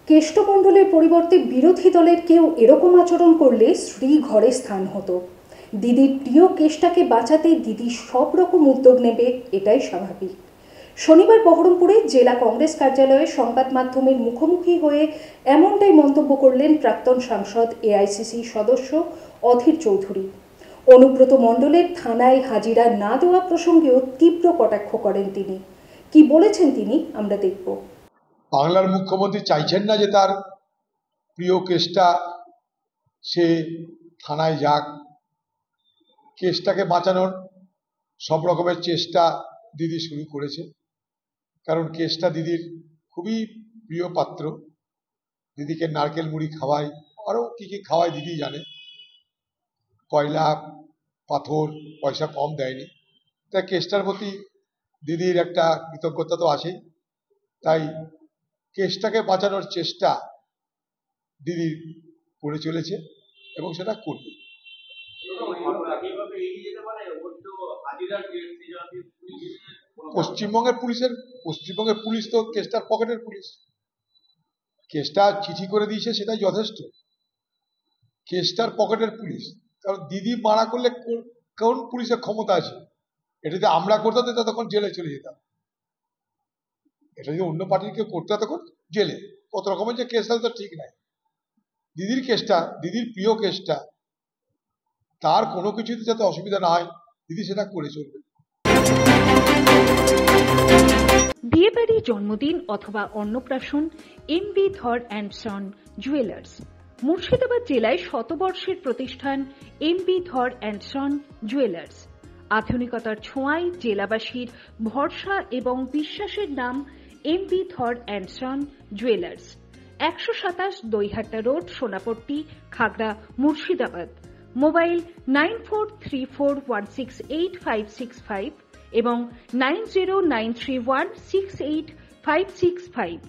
কেষ্টমণ্ডলের পরিবর্তে বিরোধী দলের কেউ এরকম আচরণ করলে শ্রী ঘরে স্থান হতো। দিদির প্রিয় কেষ্টটাকে বাঁচাতে দিদি সব রকম উদ্যোগ নেবে, এটাই স্বাভাবিক। শনিবার বহরমপুরে জেলা কংগ্রেস কার্যালয়ে সংবাদ মাধ্যমের মুখোমুখি হয়ে এমনটাই মন্তব্য করলেন প্রাক্তন সাংসদ এআইসিসি সদস্য অধীর চৌধুরী। অনুব্রত মণ্ডলের থানায় হাজিরা না দেওয়া প্রসঙ্গেও তীব্র কটাক্ষ করেন তিনি। কি বলেছেন তিনি আমরা দেখব। বাংলার মুখ্যমন্ত্রী চাইছেন না যে তার প্রিয় কেসটা সে থানায় যাক। কেসটাকে বাঁচানোর সব রকমের চেষ্টা দিদি শুরু করেছে, কারণ কেসটা দিদির খুবই প্রিয় পাত্র। দিদিকে নারকেল মুড়ি খাওয়ায়, আরও কী কী খাওয়ায় দিদি জানে। কয়লা পাথর পয়সা কম দেয়নি। তাই কেসটার প্রতি দিদির একটা কৃতজ্ঞতা তো আছেই। তাই কেসটাকে বাঁচানোর চেষ্টা দিদি করে চলেছে এবং সেটা করবে। পশ্চিমবঙ্গের পুলিশ তো কেসটার পকেটের পুলিশ। কেসটা চিঠি করে দিয়েছে, সেটাই যথেষ্ট। কেসটার পকেটের পুলিশ, কারণ দিদি মারা করলে কোন পুলিশের ক্ষমতা আছে? এটা যদি আমরা করতাম তখন জেলে চলে যেতাম। এটা যদি অন্য পার্টির কেউ করতে তখন জেলে। কত রকমের যে কেস তো ঠিক নাই। দিদির কেসটা, দিদির প্রিয় কেসটা, তার কোনো কিছুতে যাতে অসুবিধা না হয়, দিদি সেটা করে চলবে। বিয়েবাড়ি, জন্মদিন অথবা অন্নপ্রাশন এমবি ধর অ্যান্ড সন জুয়েলার্স। মুর্শিদাবাদ জেলায় শতবর্ষের প্রতিষ্ঠান এমবি ধর অ্যান্ড সন জুয়েলার্স। আধুনিকতার ছোঁয়ায় জেলাবাসীর ভরসা এবং বিশ্বাসের নাম এমবি ধর and son jewellers. 127 Daihata road, Sonapatti, Khagra, Murshidabad. Mobile 9434168565 এবং 9093168565।